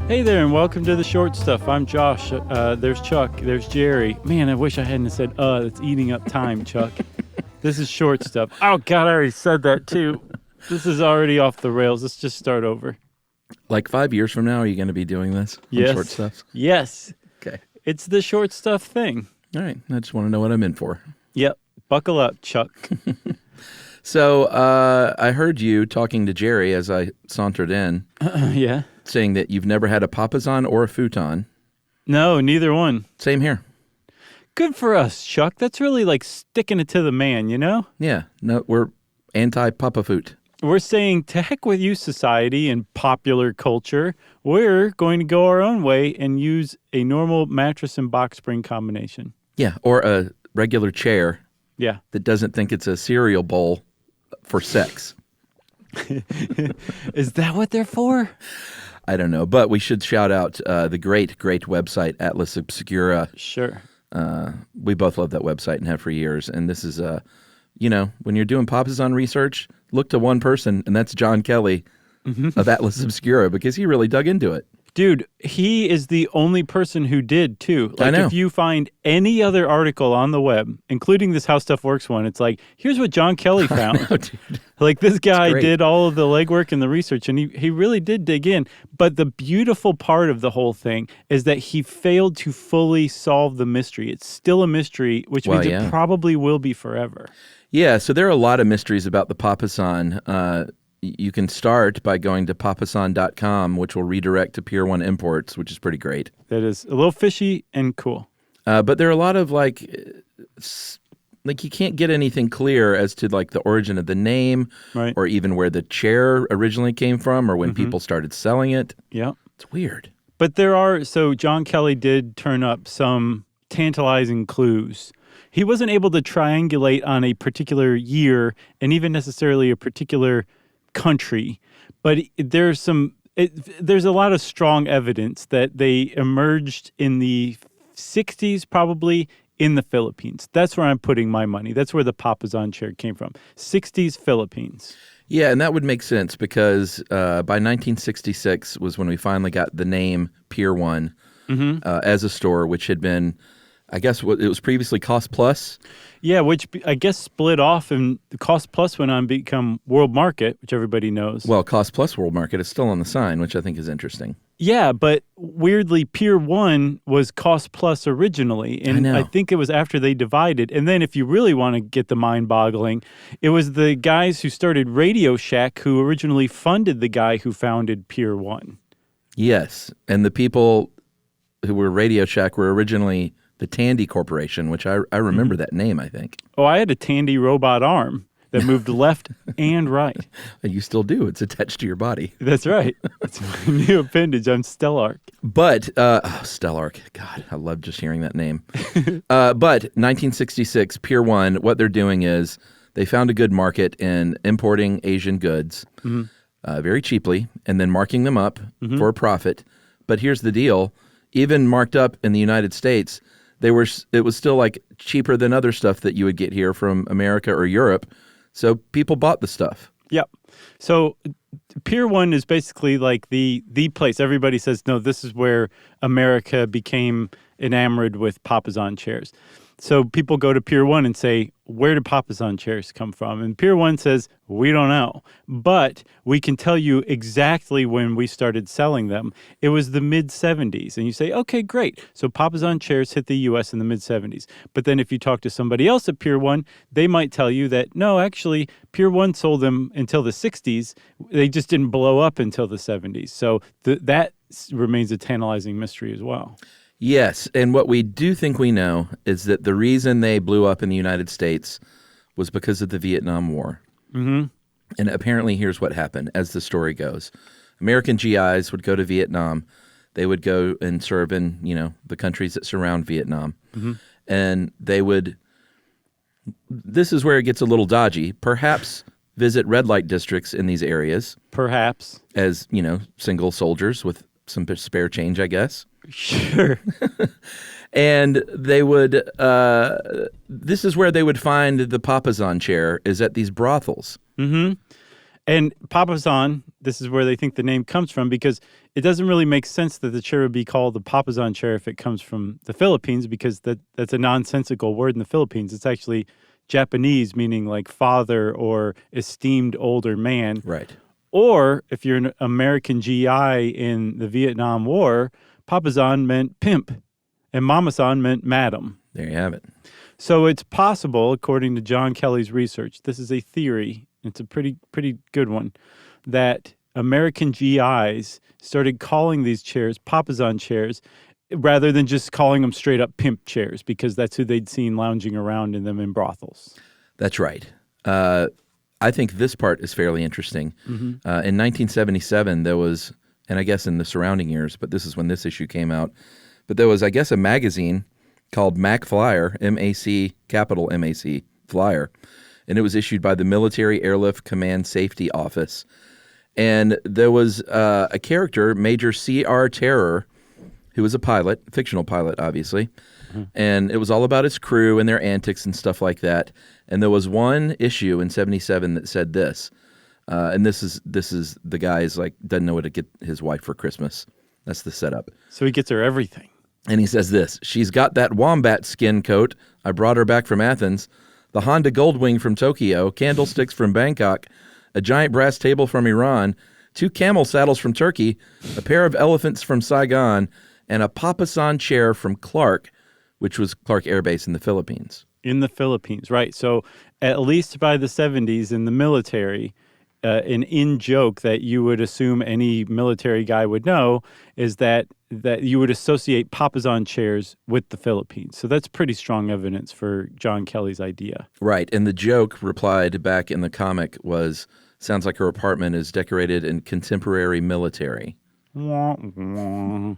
Hey there, and welcome to the Short Stuff. I'm Josh. There's Chuck. There's Jerry. Man, I wish I hadn't said, it's eating up time, Chuck. This is Short Stuff. Oh, God, I already said that, too. This is already off the rails. Let's just start over. Like 5 years from now, are you going to be doing this? Yes. Short Stuff? Yes. Okay. It's the Short Stuff thing. All right. I just want to know what I'm in for. Yep. Buckle up, Chuck. So I heard you talking to Jerry as I sauntered in. Yeah. Saying that you've never had a Papasan or a futon. No, neither one. Same here. Good for us, Chuck. That's really like sticking it to the man, you know? Yeah. No, we're anti-Papafoot. We're saying, to heck with you, society and popular culture. We're going to go our own way and use a normal mattress and box spring combination. Yeah, or a regular chair. Yeah. That doesn't think it's a cereal bowl for sex. Is that what they're for? I don't know, but we should shout out the great website, Atlas Obscura. Sure. We both love that website and have for years. And this is, when you're doing Papasan research, look to one person, and that's John Kelly of Atlas Obscura, because he really dug into it. Dude, he is the only person who did, too. I know. If you find any other article on the web, including this How Stuff Works one, it's like, here's what John Kelly found. I know, dude. Like, this guy did all of the legwork and the research, and he really did dig in. But the beautiful part of the whole thing is that he failed to fully solve the mystery. It's still a mystery, which means it probably will be forever. Yeah, so there are a lot of mysteries about the Papasan. You can start by going to papasan.com, which will redirect to Pier 1 Imports, which is pretty great. That is a little fishy and cool. But there are a lot of, like you can't get anything clear as to, like, the origin of the name, right, or even where the chair originally came from or when people started selling it. Yeah. It's weird. But so John Kelly did turn up some tantalizing clues. He wasn't able to triangulate on a particular year and even necessarily a particular country, but there's a lot of strong evidence that they emerged in the 60s, probably in the Philippines. That's where I'm putting my money. That's where the Papasan chair came from. 60s Philippines. Yeah, and that would make sense because by 1966 was when we finally got the name Pier 1 as a store, which had been, I guess, it was previously Cost Plus. Yeah, which I guess split off, and the Cost Plus went on to become World Market, which everybody knows. Well, Cost Plus World Market is still on the sign, which I think is interesting. Yeah, but weirdly, Pier 1 was Cost Plus originally, and I think it was after they divided. And then if you really want to get the mind-boggling, it was the guys who started Radio Shack who originally funded the guy who founded Pier 1. Yes, and the people who were Radio Shack were originally the Tandy Corporation, which I remember that name, I think. Oh, I had a Tandy robot arm that moved left and right. And you still do. It's attached to your body. That's right. It's my new appendage. I'm Stellark. But, Stellark. God, I love just hearing that name. But 1966, Pier 1, what they're doing is they found a good market in importing Asian goods very cheaply and then marking them up for a profit. But here's the deal. Even marked up in the United States, it was still like cheaper than other stuff that you would get here from America or Europe. So people bought the stuff. Yep. So Pier 1 is basically like the place. Everybody says, no, this is where America became enamored with Papasan chairs. So people go to Pier 1 and say, where did Papasan chairs come from? And Pier 1 says, we don't know, but we can tell you exactly when we started selling them. It was the mid-'70s. And you say, okay, great. So Papasan chairs hit the U.S. in the mid-'70s. But then if you talk to somebody else at Pier 1, they might tell you that, no, actually, Pier 1 sold them until the 60s. They just didn't blow up until the 70s. So that remains a tantalizing mystery as well. Yes, and what we do think we know is that the reason they blew up in the United States was because of the Vietnam War. Mm-hmm. And apparently here's what happened, as the story goes. American GIs would go to Vietnam. They would go and serve in, the countries that surround Vietnam. Mm-hmm. And they would, this is where it gets a little dodgy, perhaps visit red light districts in these areas. Perhaps. As, single soldiers with some spare change, I guess. Sure. And they would, this is where they would find the Papasan chair, is at these brothels. Mm-hmm. And Papasan, this is where they think the name comes from because it doesn't really make sense that the chair would be called the Papasan chair if it comes from the Philippines because that's a nonsensical word in the Philippines. It's actually Japanese, meaning like father or esteemed older man. Right. Or if you're an American GI in the Vietnam War, Papasan meant pimp and Mamasan meant madam. There you have it. So it's possible, according to John Kelly's research, this is a theory, it's a pretty good one, that American GIs started calling these chairs Papasan chairs rather than just calling them straight up pimp chairs because that's who they'd seen lounging around in them in brothels. That's right. I think this part is fairly interesting. In 1977, there was, and I guess in the surrounding years, but this is when this issue came out, but there was, I guess, a magazine called Mac Flyer, M-A-C, capital M-A-C, Flyer, and it was issued by the Military Airlift Command Safety Office. And there was a character, Major C.R. Terror, who was a pilot, fictional pilot, obviously, and it was all about his crew and their antics and stuff like that. And there was one issue in 77 that said this, and this is the guy's like doesn't know what to get his wife for Christmas. That's the setup. So he gets her everything. And he says this, she's got that wombat skin coat. I brought her back from Athens. The Honda Goldwing from Tokyo, candlesticks from Bangkok, a giant brass table from Iran, 2 camel saddles from Turkey, a pair of elephants from Saigon, and a Papasan chair from Clark, which was Clark Air Base in the Philippines. In the Philippines, right. So at least by the 70s in the military, an in-joke that you would assume any military guy would know is that you would associate Papasan chairs with the Philippines. So that's pretty strong evidence for John Kelly's idea. Right. And the joke replied back in the comic was, sounds like her apartment is decorated in contemporary military. Wah, wah.